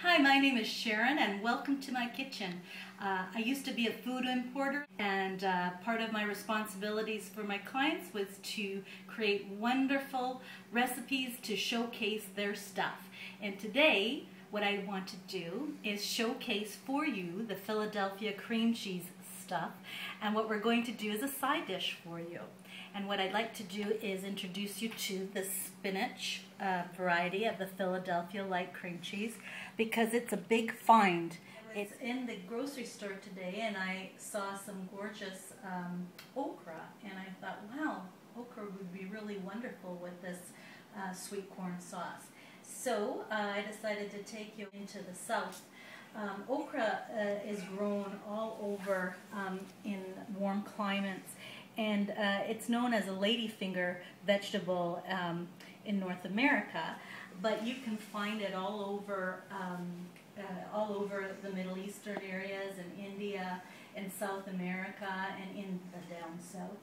Hi, my name is Sharon and welcome to my kitchen. I used to be a food importer, and part of my responsibilities for my clients was to create wonderful recipes to showcase their stuff. And today what I want to do is showcase for you the Philadelphia cream cheese stuff, and what we're going to do is a side dish for you. And what I'd like to do is introduce you to the spinach variety of the Philadelphia light cream cheese, because it's a big find. It's in the grocery store today, and I saw some gorgeous okra, and I thought, wow, okra would be really wonderful with this sweet corn sauce. So I decided to take you into the south. Okra is grown all over in warm climates, and it's known as a ladyfinger vegetable in North America, but you can find it all over the Middle Eastern areas, in India, in South America, and in the down south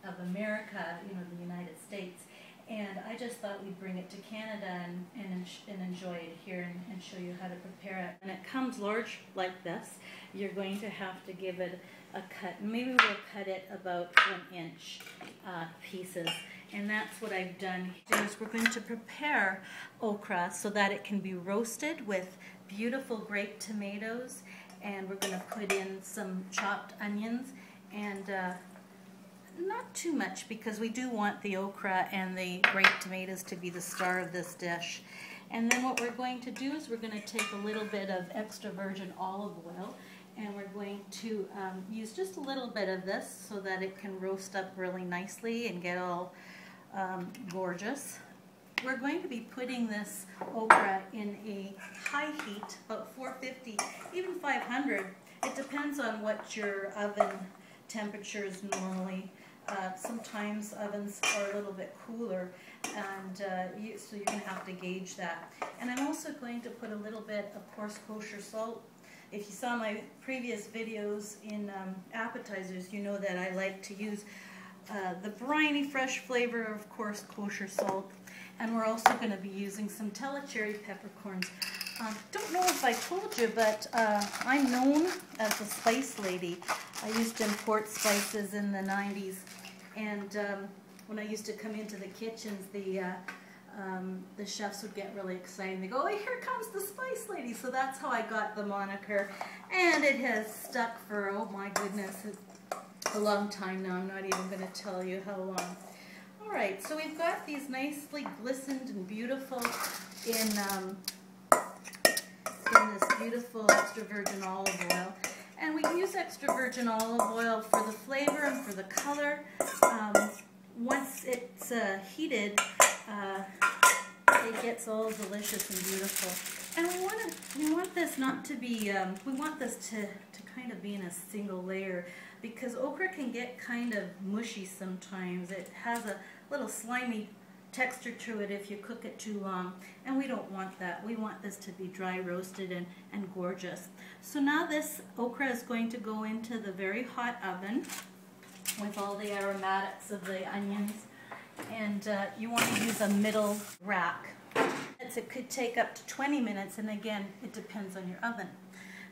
of America, you know, the United States. And I just thought we'd bring it to Canada and enjoy it here and show you how to prepare it. And it comes large like this. You're going to have to give it a cut. Maybe we'll cut it about 1-inch pieces. And that's what I've done here. Is we're going to prepare okra so that it can be roasted with beautiful grape tomatoes. And we're going to put in some chopped onions and not too much, because we do want the okra and the grape tomatoes to be the star of this dish. And then what we're going to do is we're going to take a little bit of extra virgin olive oil, and we're going to use just a little bit of this so that it can roast up really nicely and get all gorgeous. We're going to be putting this okra in a high heat, about 450, even 500. It depends on what your oven temperature is normally. Sometimes ovens are a little bit cooler, and so you're going to have to gauge that. And I'm also going to put a little bit of coarse kosher salt. If you saw my previous videos in appetizers, you know that I like to use the briny fresh flavor of coarse kosher salt. And we're also going to be using some Telecherry peppercorns. Don't know if I told you, but I'm known as a spice lady. I used to import spices in the 90s, and when I used to come into the kitchens, the chefs would get really excited. They go, "Oh, here comes the spice lady!" So that's how I got the moniker, and it has stuck for, oh my goodness, a long time now. I'm not even going to tell you how long. All right, so we've got these nicely glistened and beautiful in this beautiful extra virgin olive oil. And we use extra virgin olive oil for the flavor and for the color. Once it's heated, it gets all delicious and beautiful. And we want this not to be, we want this to kind of be in a single layer, because okra can get kind of mushy sometimes. It has a little slimy texture to it if you cook it too long, and we don't want that. We want this to be dry roasted and gorgeous. So now this okra is going to go into the very hot oven with all the aromatics of the onions, and you want to use a middle rack. It could take up to 20 minutes, and again, it depends on your oven.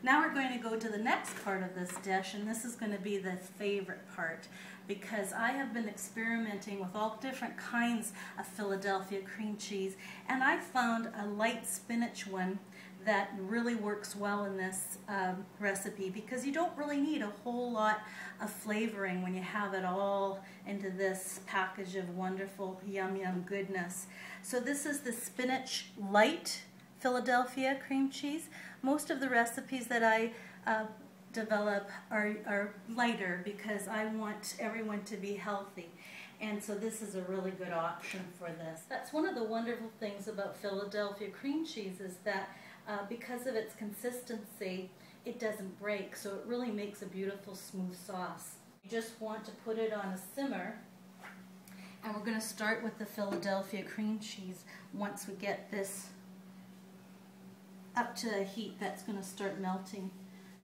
Now we're going to go to the next part of this dish, and this is going to be the favorite part, because I have been experimenting with all different kinds of Philadelphia cream cheese, and I found a light spinach one that really works well in this recipe, because you don't really need a whole lot of flavoring when you have it all into this package of wonderful yum yum goodness. So this is the spinach light Philadelphia cream cheese. Most of the recipes that I develop are lighter, because I want everyone to be healthy, and so this is a really good option for this. That's one of the wonderful things about Philadelphia cream cheese, is that because of its consistency, it doesn't break, so it really makes a beautiful smooth sauce. You just want to put it on a simmer, and we're going to start with the Philadelphia cream cheese. Once we get this up to a heat, that's going to start melting.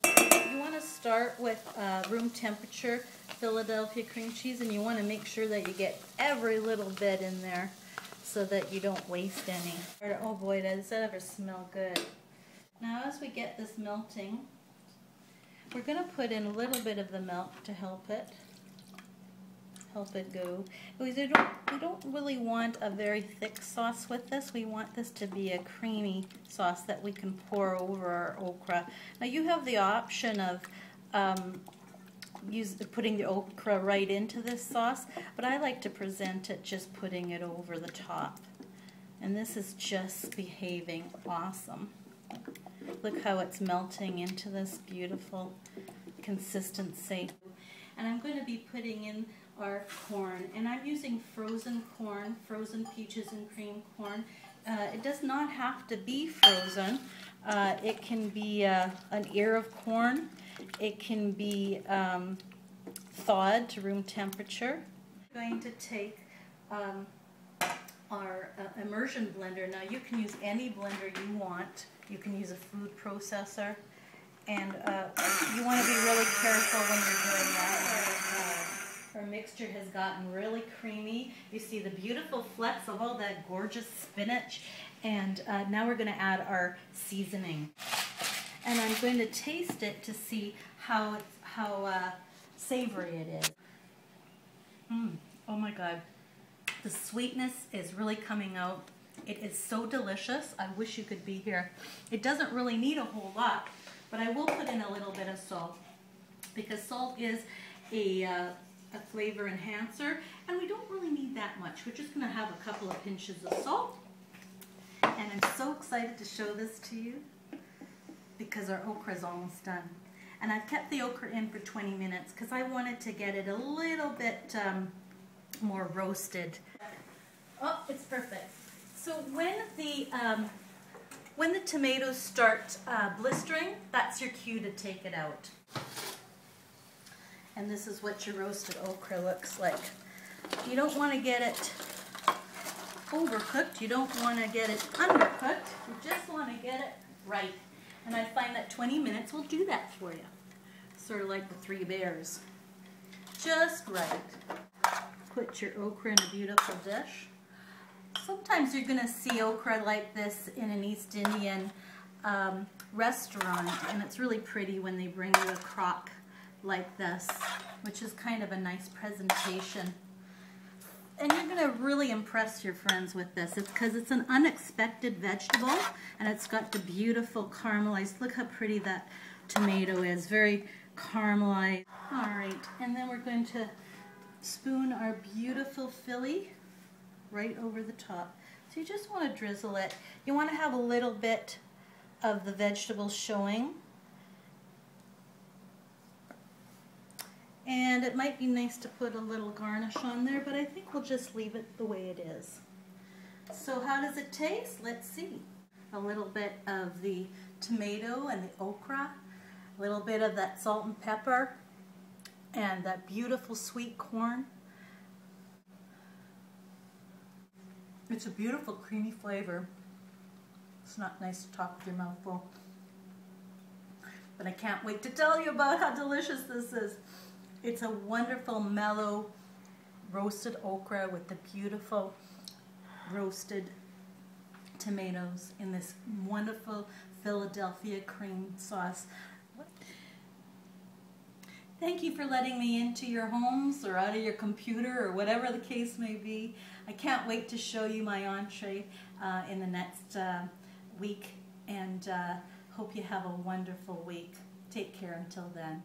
You want to start with room temperature Philadelphia cream cheese, and you want to make sure that you get every little bit in there. so that you don't waste any. Oh boy, does that ever smell good. Now as we get this melting, we're going to put in a little bit of the milk to help it go. Because we don't really want a very thick sauce with this. We want this to be a creamy sauce that we can pour over our okra. Now you have the option of putting the okra right into this sauce, but I like to present it just putting it over the top. And this is just behaving awesome. Look how it's melting into this beautiful consistency. And I'm going to be putting in our corn, and I'm using frozen corn, frozen peaches and cream corn. It does not have to be frozen. It can be an ear of corn. It can be thawed to room temperature. I'm going to take our immersion blender. Now you can use any blender you want. You can use a food processor, and you want to be really careful when you're doing that. Our mixture has gotten really creamy. You see the beautiful flecks of all that gorgeous spinach, and now we're going to add our seasoning. And I'm going to taste it to see how savory it is. Oh my God. The sweetness is really coming out. It is so delicious. I wish you could be here. It doesn't really need a whole lot, but I will put in a little bit of salt, because salt is a flavor enhancer, and we don't really need that much. We're just going to have a couple of pinches of salt, and I'm so excited to show this to you because our okra is almost done. And I've kept the okra in for 20 minutes because I wanted to get it a little bit more roasted. Oh, it's perfect. So when the tomatoes start blistering, that's your cue to take it out. And this is what your roasted okra looks like. You don't want to get it overcooked. You don't want to get it undercooked. You just want to get it right. And I find that 20 minutes will do that for you. Sort of like the Three Bears. Just right. Put your okra in a beautiful dish. Sometimes you're going to see okra like this in an East Indian restaurant, and it's really pretty when they bring you a crock like this, which is kind of a nice presentation. And you're going to really impress your friends with this. It's because it's an unexpected vegetable, and it's got the beautiful caramelized, look how pretty that tomato is, very caramelized. All right, and then we're going to spoon our beautiful Philly right over the top. So you just want to drizzle it. You want to have a little bit of the vegetables showing. And it might be nice to put a little garnish on there, but I think we'll just leave it the way it is. So how does it taste? Let's see. A little bit of the tomato and the okra, a little bit of that salt and pepper, and that beautiful sweet corn. It's a beautiful creamy flavor. It's not nice to talk with your mouth full. But I can't wait to tell you about how delicious this is. It's a wonderful, mellow, roasted okra with the beautiful roasted tomatoes in this wonderful Philadelphia cream sauce. Thank you for letting me into your homes or out of your computer or whatever the case may be. I can't wait to show you my entree in the next week, and hope you have a wonderful week. Take care until then.